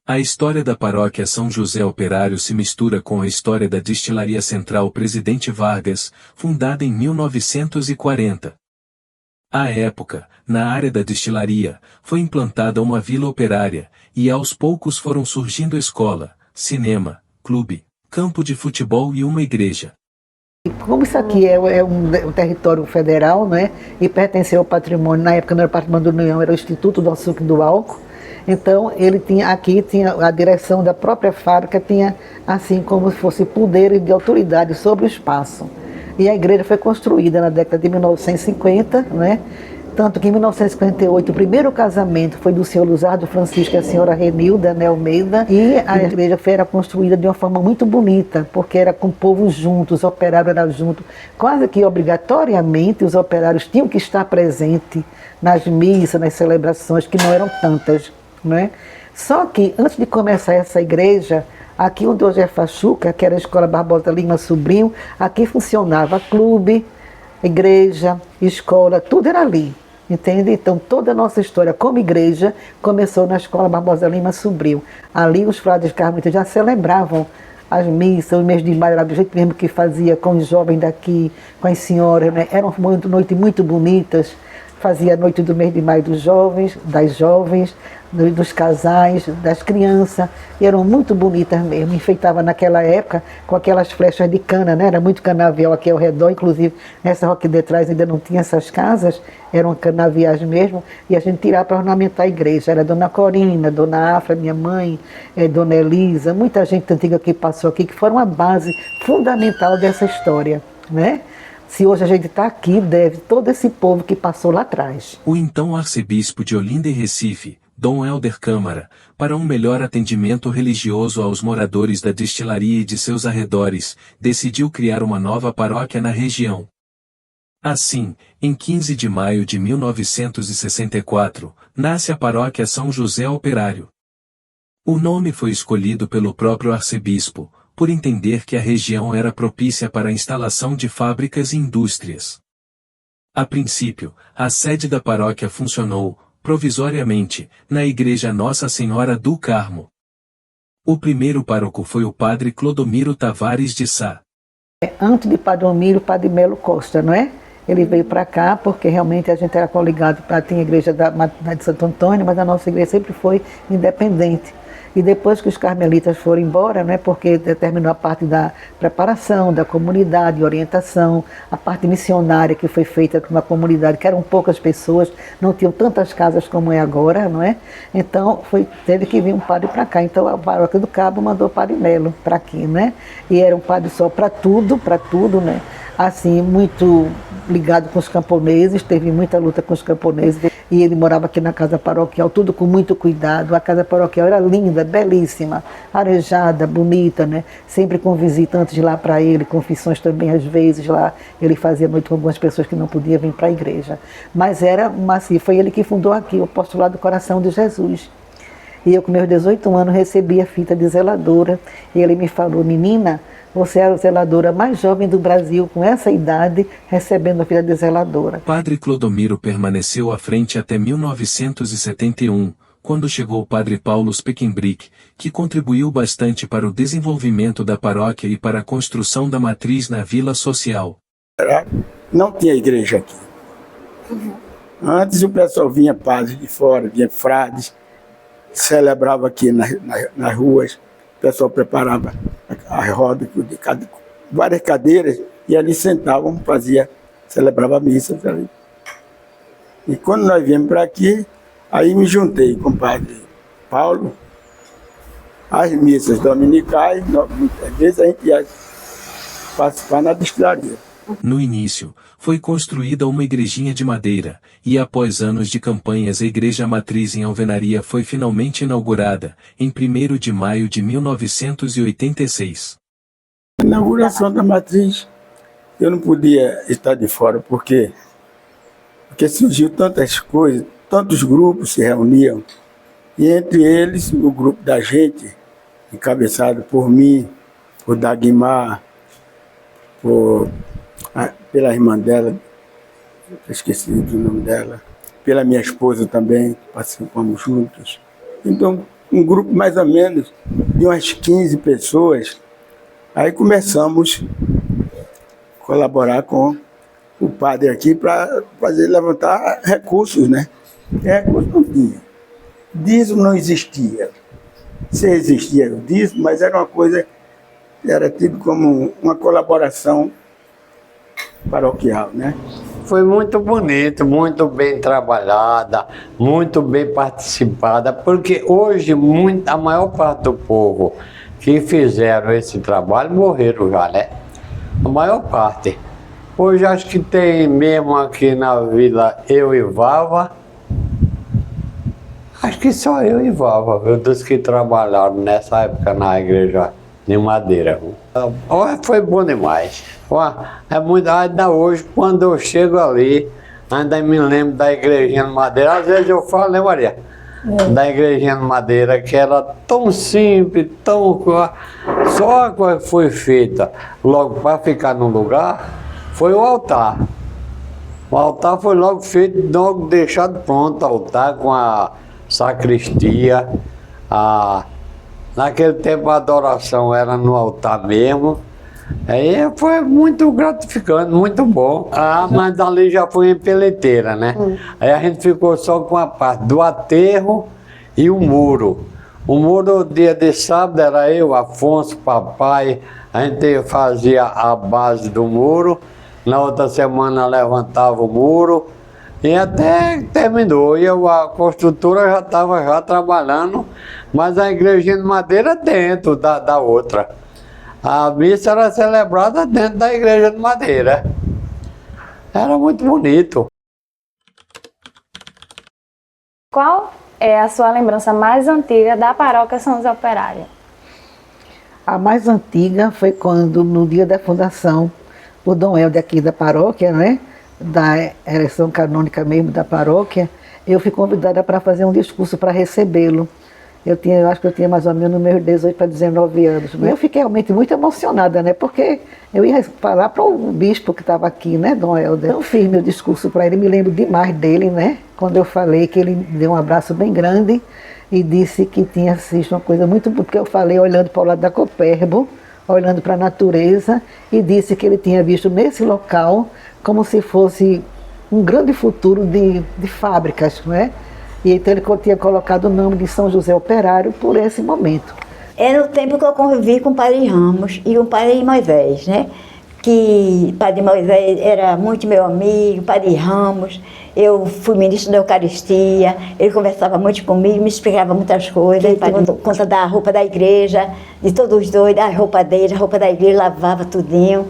A história da paróquia São José Operário se mistura com a história da Destilaria Central Presidente Vargas, fundada em 1940. À época, na área da destilaria, foi implantada uma vila operária, e aos poucos foram surgindo escola, cinema, clube, campo de futebol e uma igreja. Como isso aqui é um território federal, né, e pertenceu ao patrimônio, na época não era patrimônio da União, era o Instituto do Açúcar e do Álcool, então ele tinha a direção da própria fábrica, tinha assim como se fosse poder de autoridade sobre o espaço. E a igreja foi construída na década de 1950, né? Tanto que em 1958 o primeiro casamento foi do senhor Luzardo Francisco e a senhora Renilda, né, Almeida, e a igreja era construída de uma forma muito bonita, porque era com o povo junto, os operários eram juntos, quase que obrigatoriamente os operários tinham que estar presentes nas missas, nas celebrações, que não eram tantas, né? Só que antes de começar essa igreja, aqui onde hoje é Fachuca, que era a Escola Barbosa Lima Sobrinho, aqui funcionava clube, igreja, escola, tudo era ali, entende? Então toda a nossa história como igreja começou na Escola Barbosa Lima Sobrinho. Ali os frades carmelitas já celebravam as missas, o mês de maio era do jeito mesmo que fazia com os jovens daqui, com as senhoras, né? Eram noites muito bonitas. Fazia a noite do mês de maio dos jovens, das jovens, dos casais, das crianças, e eram muito bonitas mesmo. Enfeitava naquela época com aquelas flechas de cana, né? Era muito canavial aqui ao redor, inclusive nessa rua aqui de trás ainda não tinha essas casas, eram canaviais mesmo, e a gente tirava para ornamentar a igreja. Era Dona Corina, Dona Afra, minha mãe, Dona Elisa, muita gente antiga que passou aqui, que foram a base fundamental dessa história, né? Se hoje a gente está aqui, deve todo esse povo que passou lá atrás. O então arcebispo de Olinda e Recife, Dom Helder Câmara, para um melhor atendimento religioso aos moradores da destilaria e de seus arredores, decidiu criar uma nova paróquia na região. Assim, em 15 de maio de 1964, nasce a paróquia São José Operário. O nome foi escolhido pelo próprio arcebispo, por entender que a região era propícia para a instalação de fábricas e indústrias. A princípio, a sede da paróquia funcionou, provisoriamente, na Igreja Nossa Senhora do Carmo. O primeiro pároco foi o padre Clodomiro Tavares de Sá. Antes de Padre Omiro, Padre Melo Costa, não é? Ele veio para cá porque realmente a gente era coligado, tinha a igreja de Santo Antônio, mas a nossa igreja sempre foi independente. E depois que os carmelitas foram embora, né, porque terminou a parte da preparação, da comunidade, orientação, a parte missionária que foi feita com uma comunidade que eram poucas pessoas, não tinham tantas casas como é agora, não é? Então teve que vir um padre para cá. Então a paróquia do Cabo mandou o Padre Melo para aqui, né? E era um padre só para tudo, né? Assim, muito ligado com os camponeses, teve muita luta com os camponeses, e ele morava aqui na casa paroquial, tudo com muito cuidado. A casa paroquial era linda, belíssima, arejada, bonita, né? Sempre com visitantes lá para ele, confissões também às vezes lá, ele fazia noite com algumas pessoas que não podiam vir para a igreja. Mas assim, foi ele que fundou aqui o Apostolado do Coração de Jesus. E eu com meus 18 anos recebi a fita de zeladora, e ele me falou: menina, você é a zeladora mais jovem do Brasil, com essa idade, recebendo a fita de zeladora. Padre Clodomiro permaneceu à frente até 1971, quando chegou o Padre Paulo Speckenbrick, que contribuiu bastante para o desenvolvimento da paróquia e para a construção da matriz na Vila Social. Não tinha igreja aqui. Antes o pessoal vinha padres de fora, vinha frades, celebrava aqui nas ruas, o pessoal preparava a roda de várias cadeiras e ali sentavam, celebrava missas ali. E quando nós viemos para aqui, aí me juntei com o Padre Paulo, as missas dominicais, muitas vezes a gente ia participar na destilaria. No início, foi construída uma igrejinha de madeira, e após anos de campanhas a igreja matriz em alvenaria foi finalmente inaugurada, em 1º de maio de 1986. A inauguração da matriz, eu não podia estar de fora, porque surgiu tantas coisas, tantos grupos se reuniam, e entre eles o grupo da gente, encabeçado por mim, por Dagmar, pela irmã dela, esqueci do nome dela, pela minha esposa também, participamos juntos. Então, um grupo mais ou menos de umas 15 pessoas. Aí começamos a colaborar com o padre aqui para fazer levantar recursos, né? Recursos não tinha. Dízimo não existia. Se existia o dízimo, mas era uma coisa, era tido como uma colaboração paroquial, né? Foi muito bonito, muito bem trabalhada, muito bem participada, porque hoje a maior parte do povo que fizeram esse trabalho morreram já, né? A maior parte. Hoje acho que tem mesmo aqui na vila eu e Vava. Acho que só eu e Vava, viu, dos que trabalharam nessa época na igreja de Madeira. Foi bom demais. É muito, ainda hoje, quando eu chego ali, ainda me lembro da igrejinha de Madeira. Às vezes eu falo, né, Maria? Da igrejinha de Madeira, que era tão simples, tão... Só que foi feita logo para ficar no lugar, foi o altar. O altar foi logo feito, logo deixado pronto, o altar com a sacristia. Naquele tempo a adoração era no altar mesmo. Aí foi muito gratificante, muito bom. Mas ali já foi em peleteira, né? Aí a gente ficou só com a parte do aterro e o muro. O muro, dia de sábado, era eu, Afonso, papai. A gente fazia a base do muro. Na outra semana levantava o muro. E até terminou. E a construtora já estava já trabalhando, mas a igrejinha de madeira dentro da outra. A missa era celebrada dentro da igreja de madeira. Era muito bonito. Qual é a sua lembrança mais antiga da paróquia São José Operário? A mais antiga foi quando, no dia da fundação, o Dom Helder aqui da paróquia, né, da eleição canônica mesmo da paróquia, eu fui convidada para fazer um discurso para recebê-lo. Eu acho que eu tinha mais ou menos nos meus 18 para 19 anos. Né? Eu fiquei realmente muito emocionada, né? Porque eu ia falar para o bispo que estava aqui, né, Dom Helder. Eu fiz meu discurso para ele, me lembro demais dele, né? Quando eu falei que ele deu um abraço bem grande e disse que tinha assistido uma coisa muito boa, porque eu falei olhando para o lado da Copérbo, olhando para a natureza, e disse que ele tinha visto nesse local como se fosse um grande futuro de fábricas, não é? E então ele tinha colocado o nome de São José Operário por esse momento. Era o tempo que eu convivi com o Padre Ramos e o Padre Moisés, né? Que o Padre Moisés era muito meu amigo, Padre Ramos. Eu fui ministro da Eucaristia, ele conversava muito comigo, me explicava muitas coisas. Ele tomou conta da roupa da igreja, de todos os dois, da roupa dele, a roupa da igreja, lavava tudinho.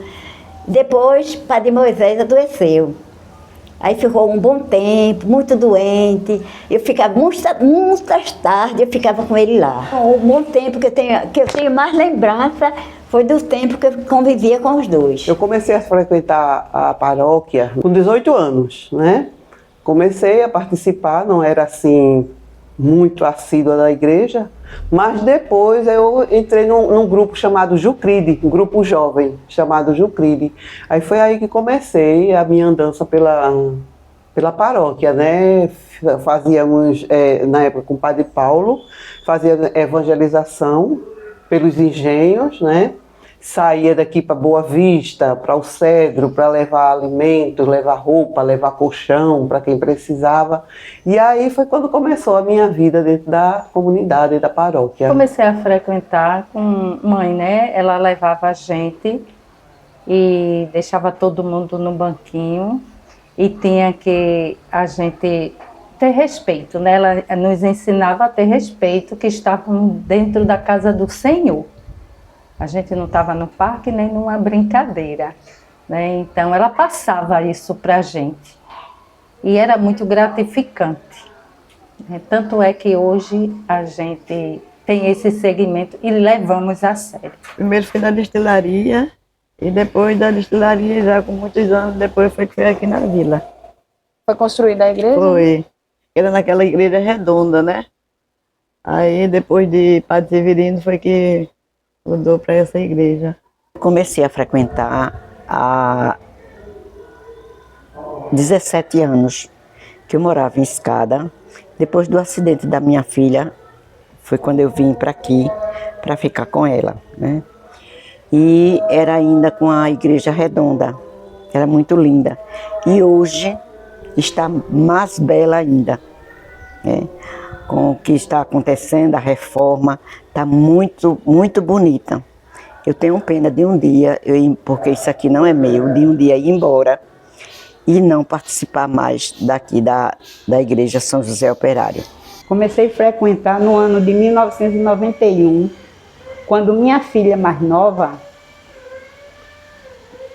Depois, Padre Moisés adoeceu. Aí ficou um bom tempo, muito doente. Eu ficava muitas tardes, eu ficava com ele lá. Um bom tempo que eu tenho mais lembrança foi do tempo que eu convivia com os dois. Eu comecei a frequentar a paróquia com 18 anos, né? Comecei a participar, não era assim muito assídua da igreja, mas depois eu entrei num grupo chamado Jucride, um grupo jovem chamado Jucride. Aí foi aí que comecei a minha andança pela paróquia, né? Fazíamos, na época com o Padre Paulo, fazia evangelização pelos engenhos, né? Saía daqui para Boa Vista, para o Cedro, para levar alimentos, levar roupa, levar colchão para quem precisava. E aí foi quando começou a minha vida dentro da comunidade, da paróquia. Comecei a frequentar com mãe, né? Ela levava a gente e deixava todo mundo no banquinho e tinha que a gente ter respeito, né? Ela nos ensinava a ter respeito, que estávamos dentro da casa do Senhor. A gente não estava no parque nem numa brincadeira, né? Então ela passava isso para a gente e era muito gratificante. Tanto é que hoje a gente tem esse segmento e levamos a sério. Primeiro fui na destilaria e depois da destilaria, já com muitos anos depois, foi aqui na vila. Foi construída a igreja? Foi. Era naquela igreja redonda, né? Aí depois de Padre Severino foi que mudou para essa igreja. Comecei a frequentar há 17 anos, que eu morava em Escada. Depois do acidente da minha filha, Foi quando eu vim para aqui, para ficar com ela, né? E era ainda com a igreja redonda, era muito linda. E hoje está mais bela ainda, né? Com o que está acontecendo, a reforma, está muito, muito bonita. Eu tenho pena de um dia, porque isso aqui não é meu, de um dia ir embora e não participar mais daqui da Igreja São José Operário. Comecei a frequentar no ano de 1991, quando minha filha mais nova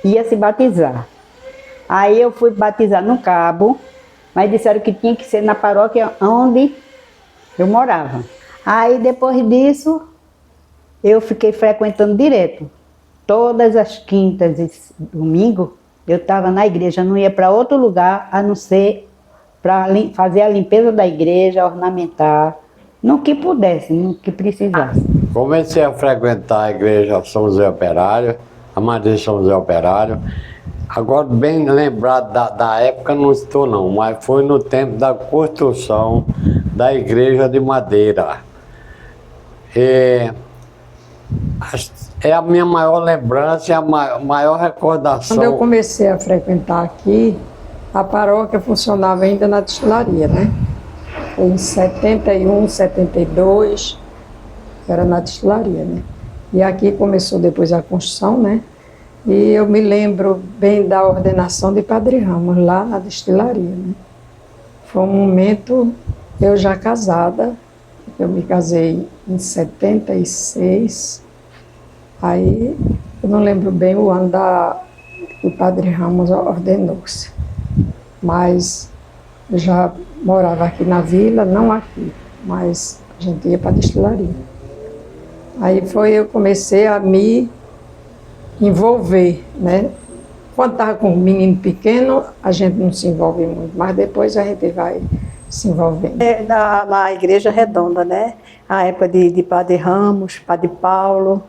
ia se batizar. Aí eu fui batizar no Cabo, mas disseram que tinha que ser na paróquia onde eu morava. Aí depois disso, eu fiquei frequentando direto. Todas as quintas e domingos, eu estava na igreja, não ia para outro lugar, a não ser para fazer a limpeza da igreja, ornamentar, no que pudesse, no que precisasse. Comecei a frequentar a igreja São José Operário, a Matriz São José Operário. Agora, bem lembrado da época, não estou não, mas foi no tempo da construção da igreja de madeira. É a minha maior lembrança e a maior recordação. Quando eu comecei a frequentar aqui, a paróquia funcionava ainda na destilaria, né? Em 71, 72, era na destilaria, né? E aqui começou depois a construção, né? E eu me lembro bem da ordenação de Padre Ramos, lá na destilaria, né? Foi um momento, eu já casada, eu me casei em 76, aí eu não lembro bem o ano que o Padre Ramos ordenou-se, mas eu já morava aqui na vila, não aqui, mas a gente ia para a destilaria. Aí eu comecei a me envolver, né? Quando estava com um menino pequeno, a gente não se envolve muito, mas depois a gente vai se envolvendo. Na Igreja Redonda, né? A época de Padre Ramos, Padre Paulo,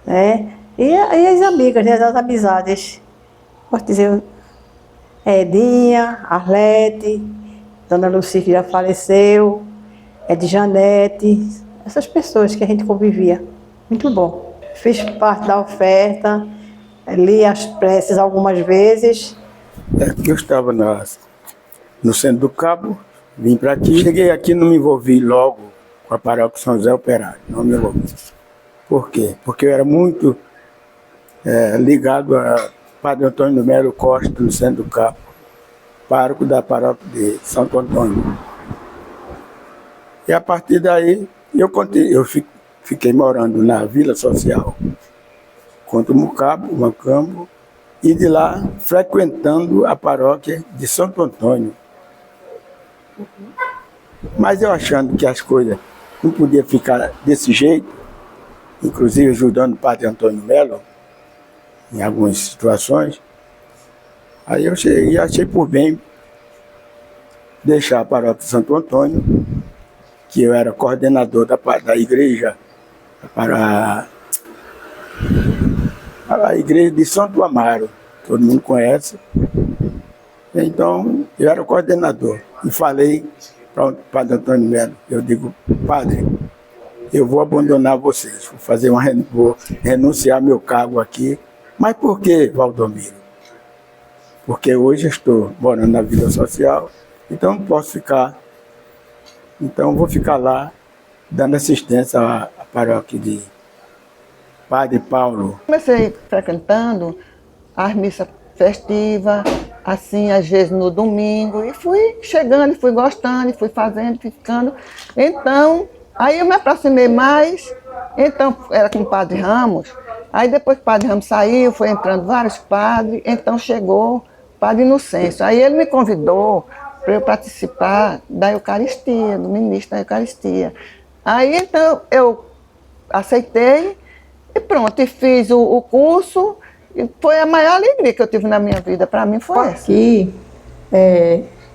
né? E as amigas, né? As amizades. Posso dizer, Edinha, Arlete, Dona Lucia, que já faleceu, Janete, essas pessoas que a gente convivia. Muito bom. Fiz parte da oferta, li as preces algumas vezes. Eu estava no centro do Cabo, vim para aqui. Cheguei aqui, não me envolvi logo com a paróquia São José Operário, não me envolvi. Por quê? Porque eu era muito ligado a Padre Antônio Melo Costa, no centro do Cabo, pároco da paróquia de Santo Antônio. E a partir daí, eu fiquei morando na Vila Social, contra o Mucambo, e de lá frequentando a paróquia de Santo Antônio. Mas eu achando que as coisas não podiam ficar desse jeito, inclusive ajudando o Padre Antônio Melo em algumas situações, aí eu achei por bem deixar a paróquia de Santo Antônio, que eu era coordenador da igreja, para a igreja de Santo Amaro, todo mundo conhece. Então, eu era o coordenador e falei para o Padre Antônio Melo, eu digo, Padre, eu vou abandonar vocês, vou renunciar meu cargo aqui. Mas por que, Valdomiro? Porque hoje eu estou morando na Vila Social, então não posso ficar. Então vou ficar lá, dando assistência à paróquia de Padre Paulo. Comecei frequentando as missas festivas, assim, às vezes no domingo, e fui chegando, fui gostando, fui fazendo, fui ficando. Então, aí eu me aproximei mais, então era com o Padre Ramos. Aí depois que o Padre Ramos saiu, foi entrando vários padres, então chegou o Padre Inocêncio. Aí ele me convidou para eu participar da Eucaristia, do ministro da Eucaristia. Aí então eu aceitei e pronto, e fiz o curso, e foi a maior alegria que eu tive na minha vida, para mim foi essa. Aqui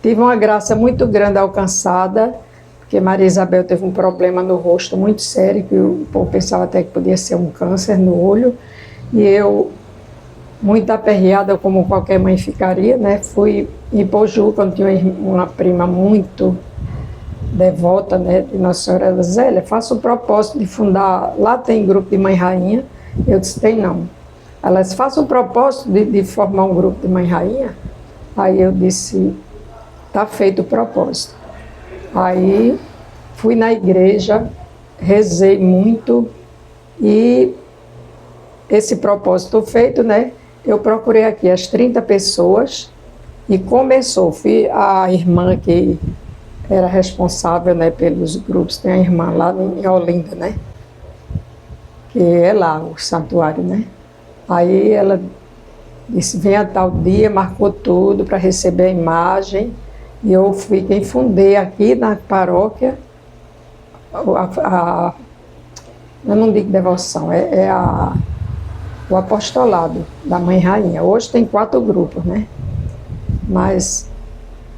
tive uma graça muito grande alcançada, porque Maria Isabel teve um problema no rosto muito sério, que o povo pensava até que podia ser um câncer no olho, e eu, muito aperreada como qualquer mãe ficaria, né, fui em Pojuca, onde tinha uma prima muito devota, né, de Nossa Senhora da Zélia, faço o propósito de fundar, lá tem grupo de Mãe Rainha. Eu disse, tem não. Elas façam o propósito de formar um grupo de Mãe Rainha. Aí eu disse, tá feito o propósito. Aí fui na igreja, rezei muito e esse propósito feito, né? Eu procurei aqui as 30 pessoas e começou. Fui a irmã que era responsável, né, pelos grupos, tem a irmã lá em Olinda, né? Que é lá o santuário, né? Aí ela disse, venha tal dia, marcou tudo para receber a imagem. E eu fui quem fundei aqui na paróquia, eu não digo devoção, o apostolado da Mãe Rainha. Hoje tem 4 grupos, né? Mas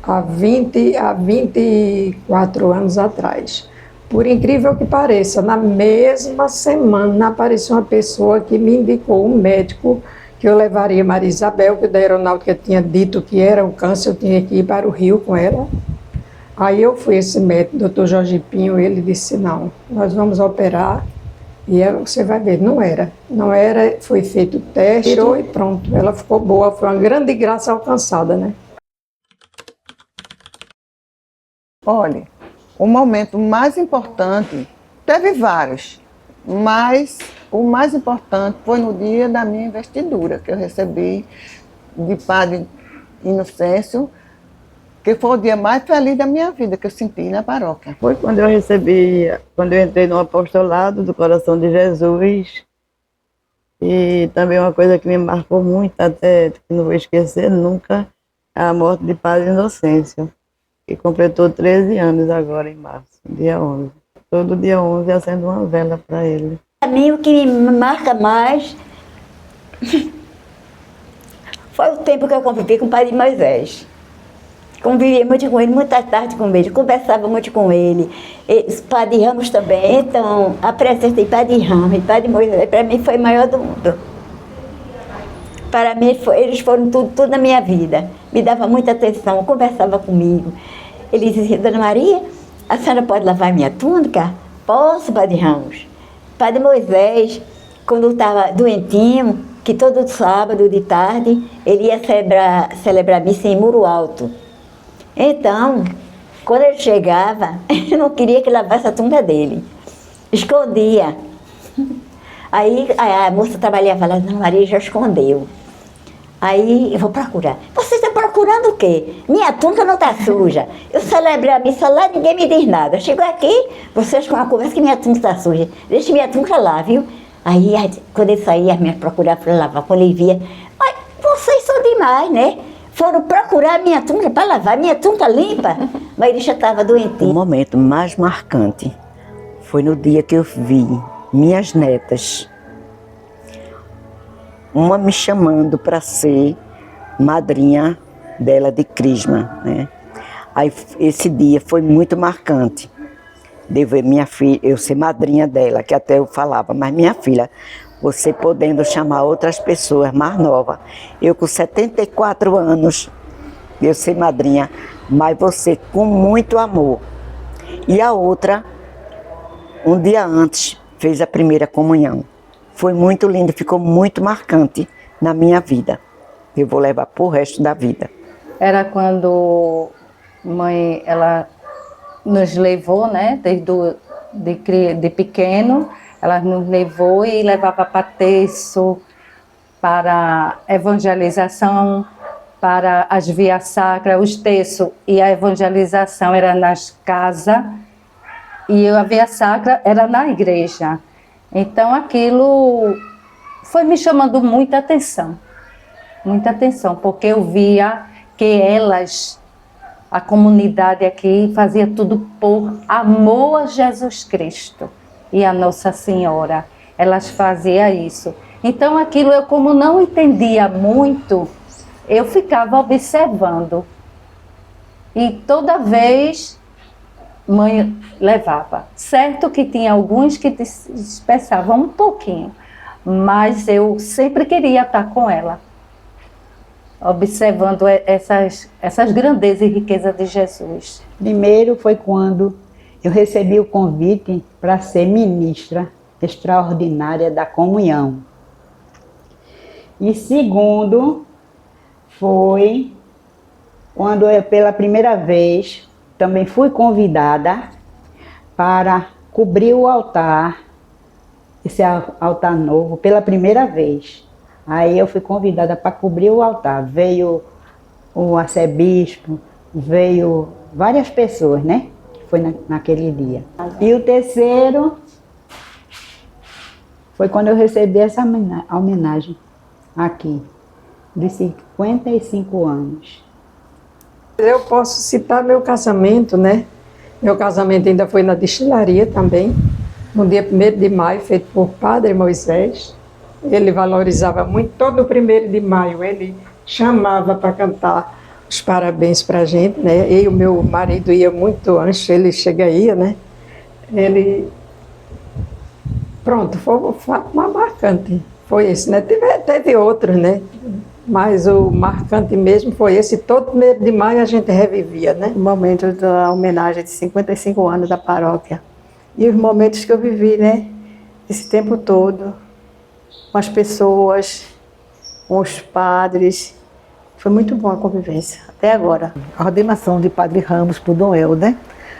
há 24 anos atrás, por incrível que pareça, na mesma semana apareceu uma pessoa que me indicou um médico que eu levaria Maria Isabel, que da aeronáutica tinha dito que era um câncer, eu tinha que ir para o Rio com ela. Aí eu fui esse médico, doutor Jorge Pinho, ele disse, não, nós vamos operar e você vai ver. Não era, foi feito o teste, tirou e pronto, ela ficou boa, foi uma grande graça alcançada, né? Olha, o momento mais importante, teve vários, mas o mais importante foi no dia da minha investidura, que eu recebi de Padre Inocêncio, que foi o dia mais feliz da minha vida, que eu senti na paróquia. Foi quando eu entrei no apostolado do Coração de Jesus, e também uma coisa que me marcou muito, até que não vou esquecer nunca, é a morte de Padre Inocêncio, que completou 13 anos agora em março, dia 11. Todo dia 11 acendo uma vela para ele. Para mim, o que me marca mais foi o tempo que eu convivi com o Padre Moisés. Convivia muito com ele, muita tarde com ele, conversava muito com ele. E os Padre Ramos também. Então, a presença de Padre Ramos e Padre Moisés, para mim, foi a maior do mundo. Para mim, eles foram tudo na minha vida. Me dava muita atenção, conversava comigo. Ele dizia, Dona Maria, a senhora pode lavar minha túnica? Posso, Padre Ramos. Padre Moisés, quando estava doentinho, que todo sábado de tarde ele ia celebrar missa em Muro Alto. Então, quando ele chegava, eu não queria que lavasse a túnica dele. Escondia. Aí a moça trabalhava lá, Dona Maria já escondeu. Aí eu vou procurar. Você está procurando o quê? Minha túnica não está suja. Eu celebrei a missa lá, ninguém me diz nada. Chegou aqui, vocês com a conversa que minha túnica está suja. Deixa minha túnica lá, viu? Aí quando ele saía, as minhas procuravam para lavar. Quando ele via, mas vocês são demais, né? Foram procurar minha túnica para lavar, minha túnica limpa. Mas ele já estava doentinho. O momento mais marcante foi no dia que eu vi minhas netas, uma me chamando para ser madrinha dela de crisma, né? Aí esse dia foi muito marcante, de ver minha filha, eu ser madrinha dela, que até eu falava, mas minha filha, você podendo chamar outras pessoas mais novas, eu com 74 anos, eu ser madrinha, mas você com muito amor. E a outra, um dia antes, fez a primeira comunhão. Foi muito lindo, ficou muito marcante na minha vida. Eu vou levar para o resto da vida. Era quando mãe, ela nos levou, né, de pequeno, ela nos levou e levava para terço, para evangelização, para as vias sacras, os terços e a evangelização era nas casas e a via sacra era na igreja. Então aquilo foi me chamando muita atenção, porque eu via que elas, a comunidade aqui, fazia tudo por amor a Jesus Cristo e a Nossa Senhora. Elas faziam isso. Então aquilo eu, como não entendia muito, eu ficava observando. E toda vez mãe levava. Certo que tinha alguns que dispersavam um pouquinho, mas eu sempre queria estar com ela. observando essas grandezas e riquezas de Jesus? Primeiro foi quando eu recebi o convite para ser ministra extraordinária da comunhão. E segundo foi quando eu, pela primeira vez, também fui convidada para cobrir o altar, esse altar novo, pela primeira vez. Aí eu fui convidada para cobrir o altar. Veio o arcebispo, veio várias pessoas, né? Foi naquele dia. E o terceiro foi quando eu recebi essa homenagem aqui, de 55 anos. Eu posso citar meu casamento, né? Meu casamento ainda foi na destilaria também, no dia 1º de maio, feito por Padre Moisés. Ele valorizava muito, todo o 1º de maio ele chamava para cantar os parabéns para a gente, né? Eu e o meu marido ia muito antes, ele chegaria, né? Ele... Pronto, foi um fato mais marcante, foi esse, né? Teve outros, né? Mas o marcante mesmo foi esse, todo 1º de maio a gente revivia, né? O momento da homenagem de 55 anos da paróquia. E os momentos que eu vivi, né? Esse tempo todo, com as pessoas, com os padres. Foi muito bom a convivência, até agora. A ordenação de Padre Ramos por Dom Helder,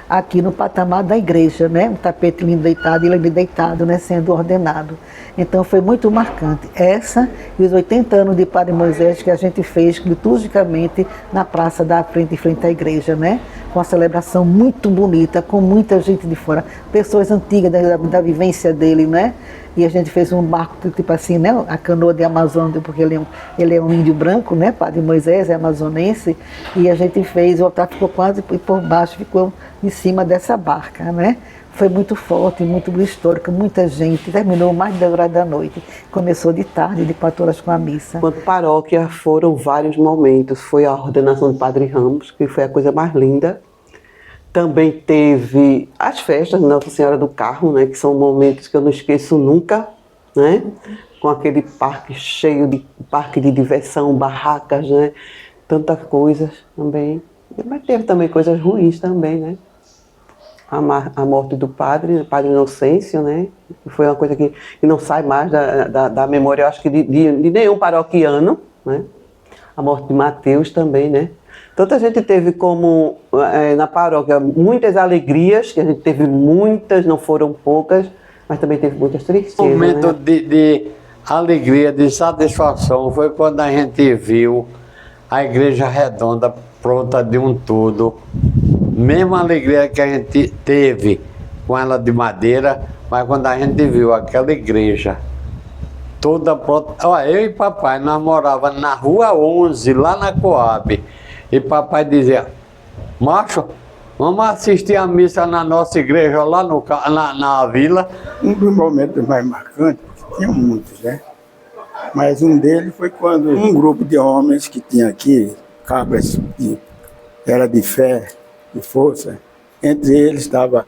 aqui no patamar da igreja, né? Um tapete lindo deitado e ele deitado, né? Sendo ordenado. Então foi muito marcante. Essa e os 80 anos de Padre Moisés que a gente fez liturgicamente na praça da frente à igreja, né? Com uma celebração muito bonita, com muita gente de fora, pessoas antigas da vivência dele, né? E a gente fez um barco, tipo assim, né? A canoa de Amazônia, porque ele é um índio branco, né? Padre Moisés é amazonense. E a gente fez, o altar ficou quase por baixo, ficou em cima dessa barca, né? Foi muito forte, muito histórico, muita gente. Terminou mais de 10 horas da noite. Começou de tarde, de 4 horas com a missa. Quanto paróquia, foram vários momentos. Foi a ordenação do Padre Ramos, que foi a coisa mais linda. Também teve as festas de Nossa Senhora do Carmo, né, que são momentos que eu não esqueço nunca, né, com aquele parque cheio de parque de diversão, barracas, né, tantas coisas também. Mas teve também coisas ruins também, né. A morte do padre Inocêncio, né, que foi uma coisa que não sai mais da memória, eu acho que de nenhum paroquiano, né. A morte de Mateus também, né. Tanta gente teve como, na paróquia, muitas alegrias, que a gente teve muitas, não foram poucas, mas também teve muitas tristezas. Um momento, né? de alegria, de satisfação, foi quando a gente viu a Igreja Redonda pronta de um tudo. Mesma alegria que a gente teve com ela de madeira, mas quando a gente viu aquela igreja toda pronta. Olha, eu e papai, nós morávamos na Rua 11, lá na Coab. E papai dizia, macho, vamos assistir a missa na nossa igreja lá na vila. Um dos momentos mais marcantes, porque tinham muitos, né? Mas um deles foi quando um grupo de homens que tinha aqui, cabras que era de fé, de força, entre eles estava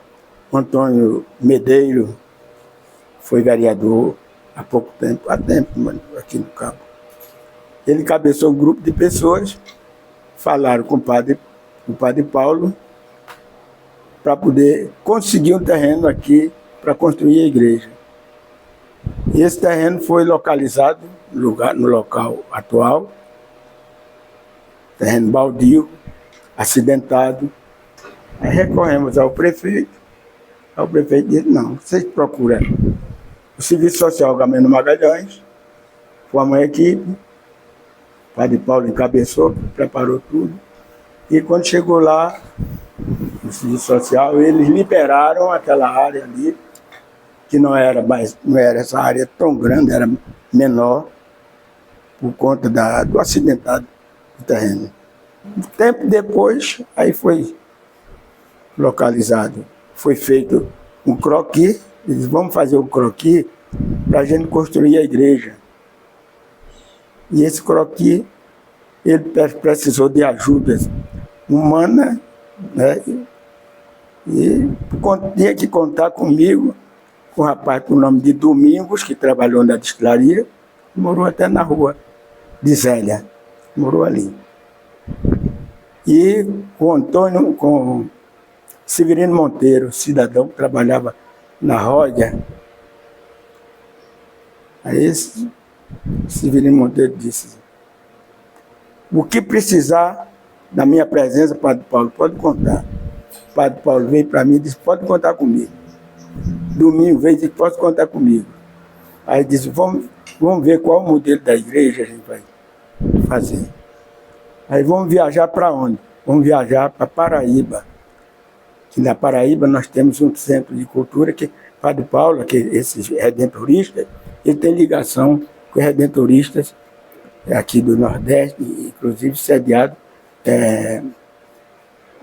o Antônio Medeiro, foi vereador há pouco tempo, aqui no Cabo. Ele cabeçou um grupo de pessoas, falaram com o padre Paulo para poder conseguir um terreno aqui para construir a igreja. E esse terreno foi localizado no local atual, terreno baldio, acidentado. Aí recorremos ao prefeito disse, não, vocês procuram o Serviço Social Gameno Magalhães, formam a equipe, o padre Paulo encabeçou, preparou tudo. E quando chegou lá, no Serviço Social, eles liberaram aquela área ali, que não era essa área tão grande, era menor, por conta do acidentado do terreno. Um tempo depois, aí foi localizado, foi feito um croquis, eles vamos fazer o croquis para a gente construir a igreja. E esse croquis, ele precisou de ajuda humana, né? E tinha que contar comigo, com um rapaz com o nome de Domingos, que trabalhou na destilaria, morou até na rua de Zélia. morou ali. E com Severino Monteiro, cidadão que trabalhava na Rodia. Aí esse Severino Monteiro disse: o que precisar da minha presença, Padre Paulo, pode contar. O Padre Paulo veio para mim e disse: pode contar comigo. Domingo veio e disse: pode contar comigo. Aí disse: vamos ver qual o modelo da igreja a gente vai fazer. Aí vamos viajar para onde? Vamos viajar para Paraíba. Que na Paraíba nós temos um centro de cultura que Padre Paulo, que esses redentoristas, ele tem ligação com os redentoristas aqui do Nordeste, inclusive sediado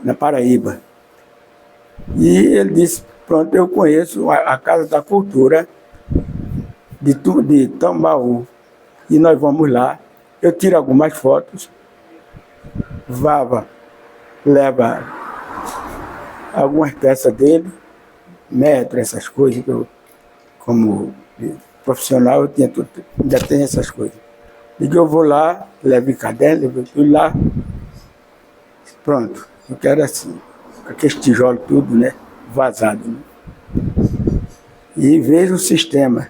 na Paraíba. E ele disse: pronto, eu conheço a Casa da Cultura de Tambaú. E nós vamos lá, eu tiro algumas fotos, Vava leva algumas peças dele, metro, essas coisas, que eu, como profissional, eu tinha tudo, ainda tenho essas coisas. E que eu vou lá, levo em caderno, levo tudo lá, pronto, eu quero assim, com aqueles tijolos tudo, né, vazado. Né? E vejo o sistema.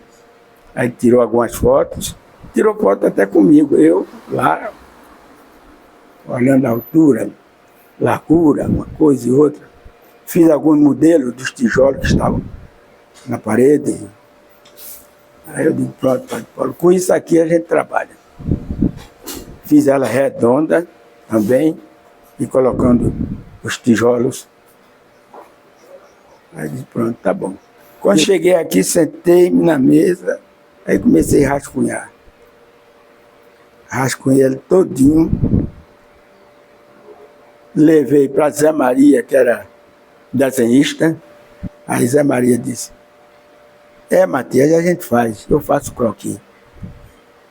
Aí tirou algumas fotos, tirou foto até comigo, eu lá, olhando a altura, largura, uma coisa e outra. Fiz alguns modelos dos tijolos que estavam na parede. Aí eu digo: pronto, Padre Paulo, com isso aqui a gente trabalha. Fiz ela redonda também, e colocando os tijolos. Aí eu disse: pronto, tá bom. Quando cheguei aqui, sentei-me na mesa, aí comecei a rascunhar. Rascunhei ele todinho. Levei para Zé Maria, que era desenhista. Aí Zé Maria disse: Matias, a gente faz, eu faço croquis.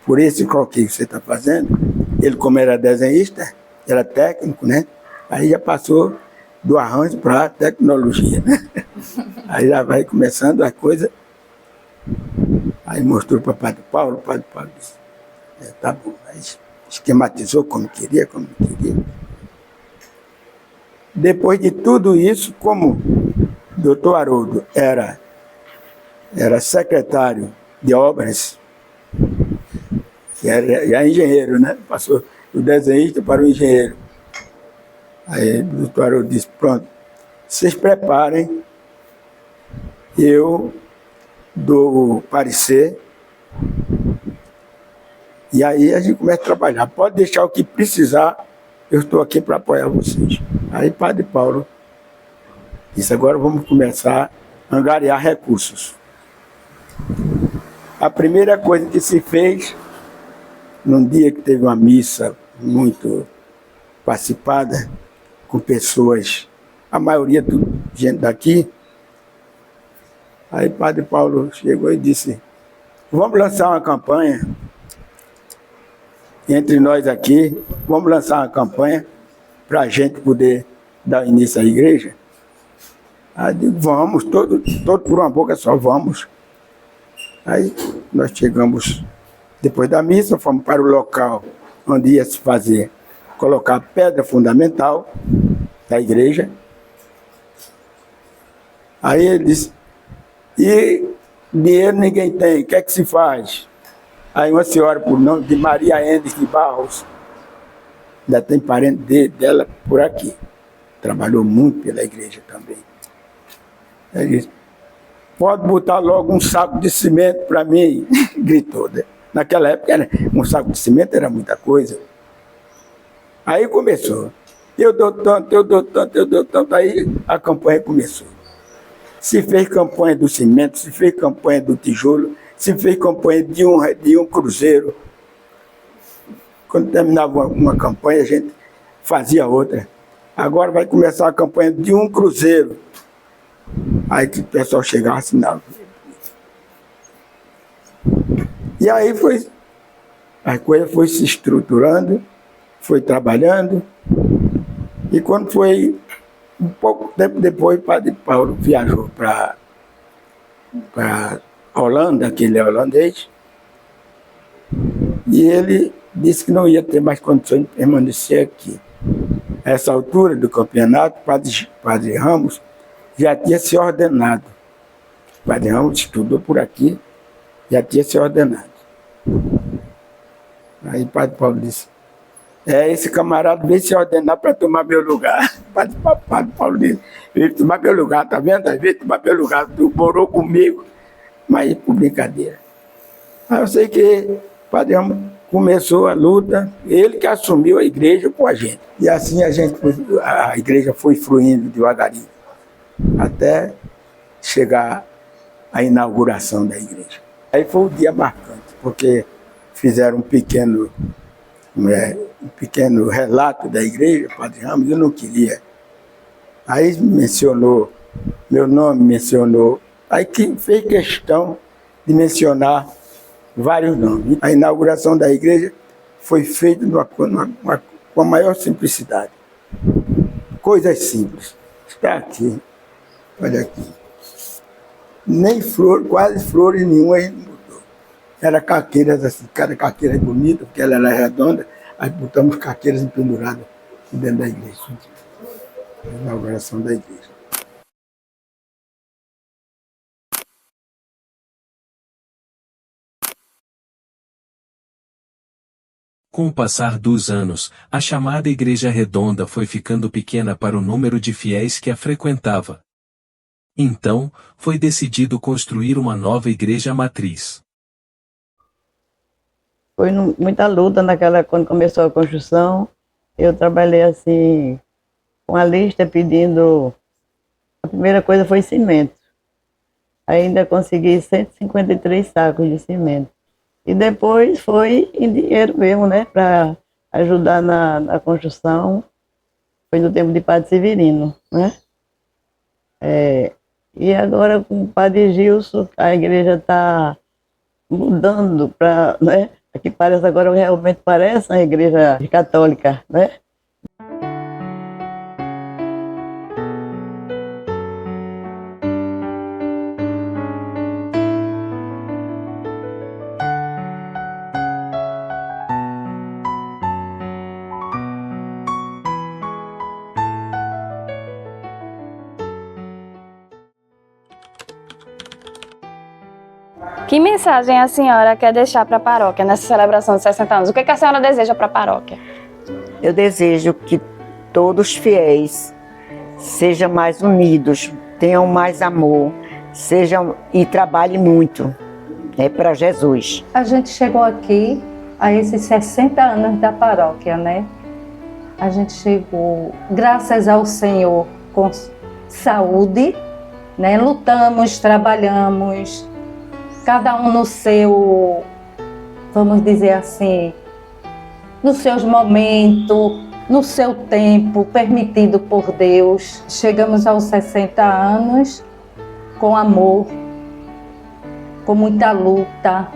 Por esse croquis que você está fazendo, ele, como era desenhista, era técnico, né? Aí já passou do arranjo para a tecnologia, né? Aí já vai começando a coisa. Aí mostrou para o Padre Paulo disse: tá bom. Aí esquematizou como queria, Depois de tudo isso, como o doutor Haroldo era secretário de obras, era engenheiro, né? Passou do desenhista para o engenheiro. Aí o doutor Haroldo disse: pronto, vocês preparem, eu dou o parecer, e aí a gente começa a trabalhar. Pode deixar o que precisar, eu estou aqui para apoiar vocês. Aí Padre Paulo disse: agora vamos começar a angariar recursos. A primeira coisa que se fez, num dia que teve uma missa muito participada, com pessoas, a maioria gente daqui, aí Padre Paulo chegou e disse: vamos lançar uma campanha, entre nós aqui, vamos lançar uma campanha para a gente poder dar início à igreja. Aí digo: vamos, todo por uma boca só, vamos. Aí nós chegamos, depois da missa, fomos para o local onde ia se fazer, colocar a pedra fundamental da igreja. Aí ele disse: e dinheiro ninguém tem, o que é que se faz? Aí uma senhora por nome de Maria Endes de Barros, ainda tem parente dela por aqui, trabalhou muito pela igreja também. Ele disse: pode botar logo um saco de cimento para mim, gritou. Né? Naquela época, um saco de cimento era muita coisa. Aí começou: eu dou tanto, eu dou tanto, eu dou tanto. Aí a campanha começou. Se fez campanha do cimento, se fez campanha do tijolo, se fez campanha de um cruzeiro. Quando terminava uma campanha, a gente fazia outra. Agora vai começar a campanha de um cruzeiro. Aí que o pessoal chegava assim, não. E aí a coisa foi se estruturando, foi trabalhando. E quando foi um pouco tempo depois, o Padre Paulo viajou para Holanda, que ele é holandês, e ele disse que não ia ter mais condições de permanecer aqui. A essa altura do campeonato, o padre Ramos já tinha se ordenado. O padre Ramos estudou por aqui, já tinha se ordenado. Aí o padre Paulo disse, esse camarada veio se ordenar para tomar meu lugar. O padre Paulo disse, veio tomar meu lugar, tá vendo? Veio tomar meu lugar, tu morou comigo, mas por brincadeira. Aí eu sei que o padre Ramos começou a luta, ele que assumiu a igreja com a gente. E assim a igreja foi fluindo devagarinho, até chegar à inauguração da igreja. Aí foi um dia marcante, porque fizeram um pequeno relato da igreja, padre Ramos, eu não queria. Aí mencionou, meu nome mencionou, aí que fez questão de mencionar vários nomes. A inauguração da igreja foi feita com a maior simplicidade. Coisas simples. Está aqui, olha aqui. Nem flor, quase flores nenhuma mudou. Era caqueiras assim, cada caqueira é bonita, porque ela era redonda, aí botamos caqueiras penduradas dentro da igreja. A inauguração da igreja. Com o passar dos anos, a chamada Igreja Redonda foi ficando pequena para o número de fiéis que a frequentava. Então, foi decidido construir uma nova igreja matriz. Foi muita luta quando começou a construção. Eu trabalhei assim, com a lista pedindo, a primeira coisa foi cimento. Ainda consegui 153 sacos de cimento. E depois foi em dinheiro mesmo, né, para ajudar na construção. Foi no tempo de Padre Severino, né? E agora com o Padre Gilson, a igreja está mudando para, né? Aqui parece agora, realmente parece uma igreja católica, né? Que mensagem a senhora quer deixar para a paróquia nessa celebração de 60 anos? O que a senhora deseja para a paróquia? Eu desejo que todos os fiéis sejam mais unidos, tenham mais amor, e trabalhem muito para Jesus. A gente chegou aqui a esses 60 anos da paróquia, né? A gente chegou, graças ao Senhor, com saúde, né? Lutamos, trabalhamos, cada um no seu, vamos dizer assim, nos seus momentos, no seu tempo, permitido por Deus. Chegamos aos 60 anos com amor, com muita luta,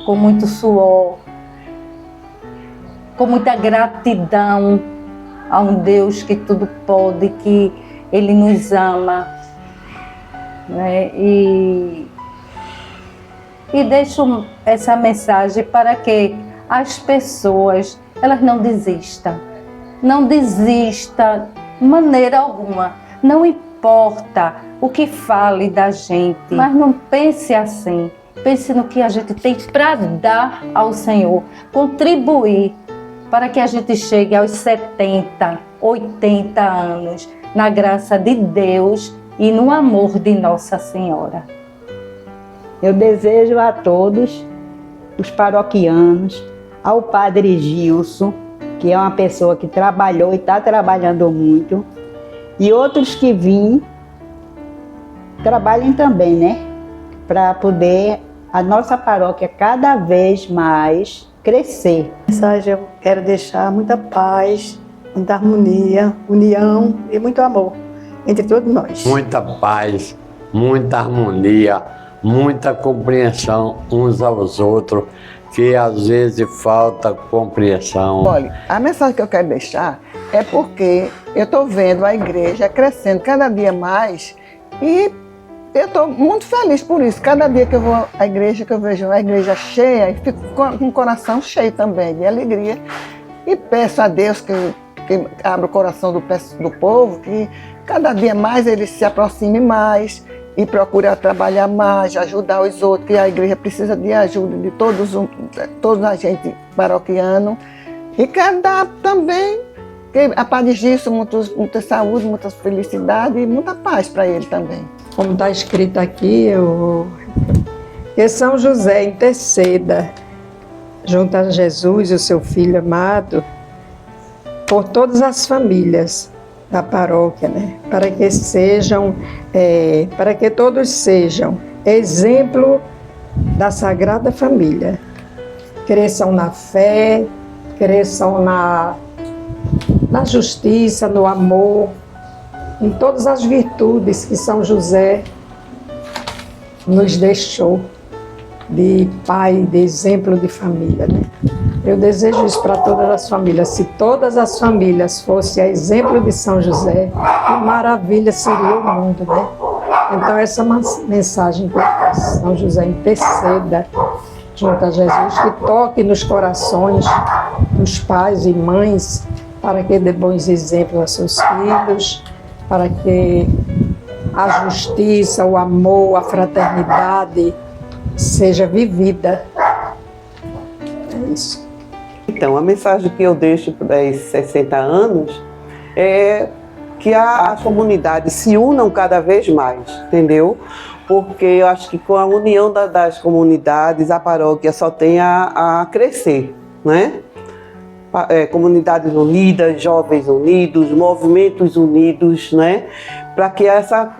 com muito suor, com muita gratidão a um Deus que tudo pode, que Ele nos ama, né? E deixo essa mensagem para que as pessoas, elas não desistam. Não desista de maneira alguma. Não importa o que fale da gente, mas não pense assim. Pense no que a gente tem para dar ao Senhor. Contribuir para que a gente chegue aos 70, 80 anos na graça de Deus e no amor de Nossa Senhora. Eu desejo a todos os paroquianos, ao Padre Gilson, que é uma pessoa que trabalhou e está trabalhando muito, e outros que vêm, trabalhem também, né? Para poder a nossa paróquia cada vez mais crescer. Mensagem eu quero deixar muita paz, muita harmonia, união e muito amor entre todos nós. Muita paz, muita harmonia, muita compreensão uns aos outros, que às vezes falta compreensão. Olha, a mensagem que eu quero deixar é porque eu estou vendo a igreja crescendo cada dia mais e eu estou muito feliz por isso. Cada dia que eu vou à igreja, que eu vejo a igreja cheia, eu fico com o coração cheio também de alegria. E peço a Deus que abra o coração do povo, que cada dia mais ele se aproxime mais e procure trabalhar mais, ajudar os outros, que a igreja precisa de ajuda de todos a gente paroquiano. E quero dar também, que a Padre Gilson, muita saúde, muita felicidade e muita paz para ele também. Como está escrito aqui, que São José interceda junto a Jesus, o seu Filho amado, por todas as famílias da paróquia, né? Para que todos sejam exemplo da Sagrada Família. Cresçam na fé, cresçam na justiça, no amor, em todas as virtudes que São José nos deixou de pai, de exemplo de família, né? Eu desejo isso para todas as famílias. Se todas as famílias fossem a exemplo de São José, que maravilha seria o mundo, né? Então essa mensagem que eu faço, São José interceda junto a Jesus, que toque nos corações dos pais e mães, para que dê bons exemplos a seus filhos, para que a justiça, o amor, a fraternidade seja vivida. É isso. Então, a mensagem que eu deixo para esses 60 anos é que as comunidades se unam cada vez mais, entendeu? Porque eu acho que com a união das comunidades, a paróquia só tem a crescer, né? Comunidades unidas, jovens unidos, movimentos unidos, né? Para que essa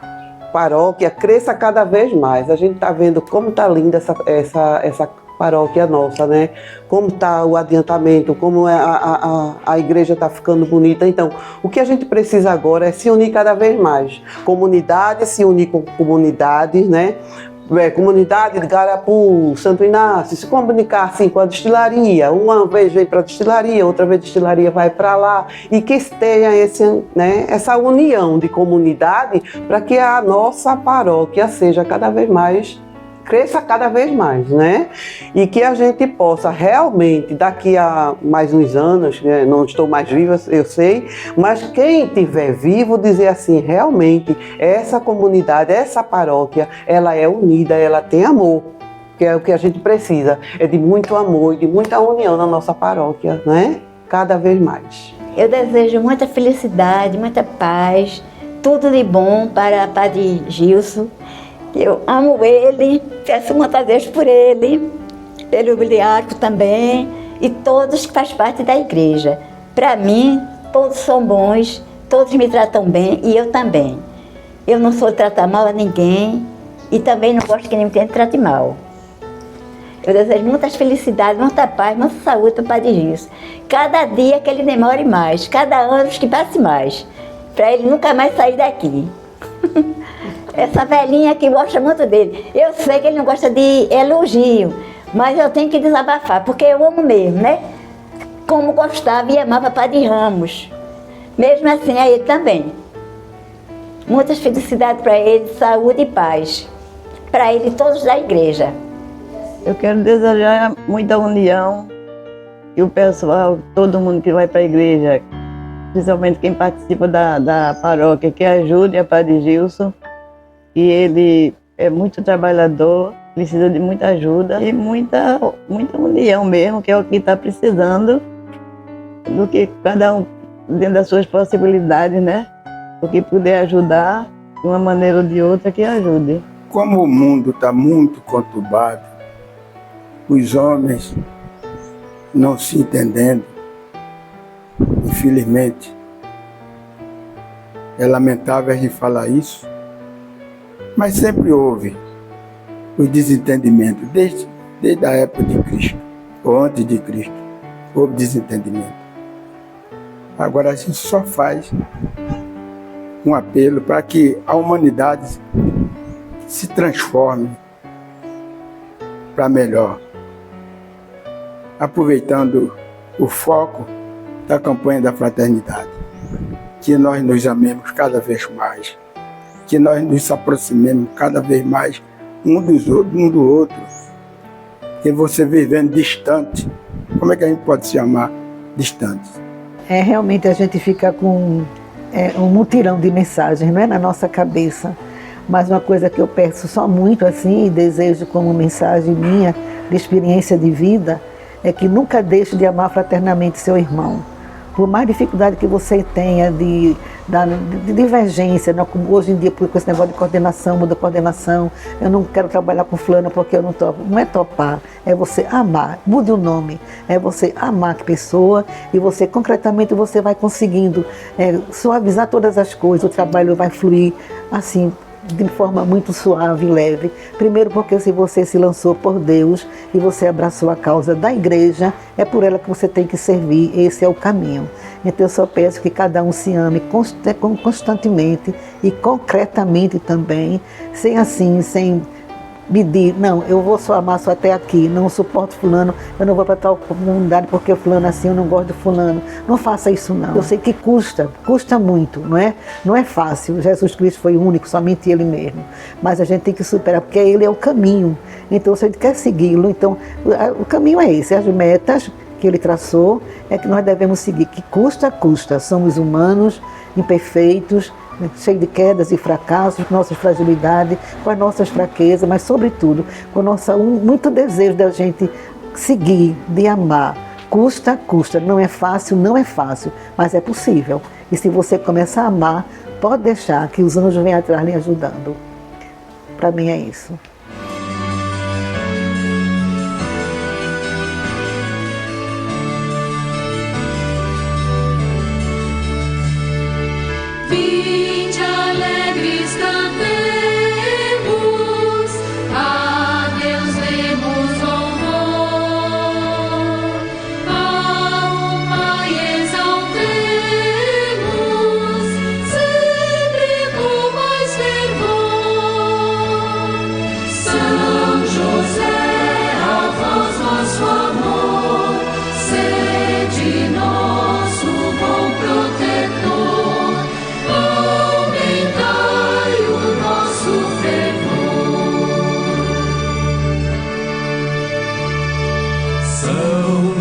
paróquia cresça cada vez mais. A gente está vendo como está linda essa paróquia nossa, né? Como está o adiantamento, como a igreja está ficando bonita. Então, o que a gente precisa agora é se unir cada vez mais. Comunidades, se unir com comunidades, né? Comunidade de Garapu, Santo Inácio, se comunicar assim com a destilaria, uma vez vem para a destilaria, outra vez a destilaria vai para lá, e que tenha essa união de comunidade para que a nossa paróquia seja cada vez mais, cresça cada vez mais, né? E que a gente possa realmente, daqui a mais uns anos, né? Não estou mais viva, eu sei, mas quem estiver vivo dizer assim, realmente, essa comunidade, essa paróquia, ela é unida, ela tem amor, que é o que a gente precisa, é de muito amor e de muita união na nossa paróquia, né? Cada vez mais. Eu desejo muita felicidade, muita paz, tudo de bom para Padre Gilson. Eu amo ele, peço muitas vezes por ele, pelo Biliarco também, e todos que fazem parte da igreja. Para mim, todos são bons, todos me tratam bem e eu também. Eu não sou tratar mal a ninguém e também não gosto que ninguém trate mal. Eu desejo muitas felicidades, muita paz, muita saúde para o Padre Gilson. Cada dia que ele demore mais, cada ano que passe mais, para ele nunca mais sair daqui. Essa velhinha que gosta muito dele. Eu sei que ele não gosta de elogio, mas eu tenho que desabafar, porque eu amo mesmo, né? Como gostava e amava Padre Ramos. Mesmo assim, a ele também. Muitas felicidades para ele, saúde e paz. Para ele e todos da igreja. Eu quero desejar muita união e o pessoal, todo mundo que vai para a igreja, principalmente quem participa da paróquia, que ajude a Padre Gilson. E ele é muito trabalhador, precisa de muita ajuda e muita união mesmo, que é o que está precisando, do que cada um dentro das suas possibilidades, né? O que puder ajudar, de uma maneira ou de outra, que ajude. Como o mundo está muito conturbado, os homens não se entendendo, infelizmente, é lamentável a gente falar isso, mas sempre houve o desentendimento, desde a época de Cristo, ou antes de Cristo, houve desentendimento. Agora a gente só faz um apelo para que a humanidade se transforme para melhor, aproveitando o foco da campanha da fraternidade, que nós nos amemos cada vez mais. que nós nos aproximemos cada vez mais um do outro. E você vivendo distante, como é que a gente pode se amar distante? Realmente a gente fica com um mutirão de mensagens, não é, na nossa cabeça. Mas uma coisa que eu peço só muito assim, e desejo como mensagem minha, de experiência de vida, é que nunca deixe de amar fraternamente seu irmão. Por mais dificuldade que você tenha de divergência, né? Como hoje em dia, com esse negócio de coordenação, muda coordenação, eu não quero trabalhar com fulano porque eu não topo. Não é topar, é você amar, mude o nome, é você amar a pessoa e você concretamente você vai conseguindo suavizar todas as coisas, o trabalho vai fluir assim, de forma muito suave e leve. Primeiro porque se você se lançou por Deus e você abraçou a causa da igreja, é por ela que você tem que servir, esse é o caminho. Então eu só peço que cada um se ame constantemente e concretamente também, sem medir, não, eu vou só amar só até aqui, não suporto fulano, eu não vou para tal comunidade porque fulano assim, eu não gosto de fulano. Não faça isso não. Eu sei que custa muito, não é? Não é fácil. Jesus Cristo foi único, somente Ele mesmo. Mas a gente tem que superar, porque Ele é o caminho. Então se a gente quer segui-lo, então o caminho é esse, as metas que Ele traçou é que nós devemos seguir, que custa. Somos humanos, imperfeitos, cheio de quedas e fracassos, com nossas fragilidades, com as nossas fraquezas, mas sobretudo com muito desejo da gente seguir, de amar. Custa, não é fácil, mas é possível. E se você começar a amar, pode deixar que os anjos venham atrás lhe ajudando. Para mim é isso. Vinde alegres cantemos, a Deus demos louvor, ao Pai exaltemos, sempre com mais fervor. São José, a vós nosso amor, sede nosso bom protetor.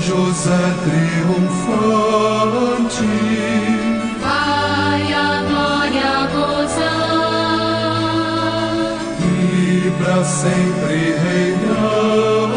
José triunfante, vai a glória gozar e para sempre reinar.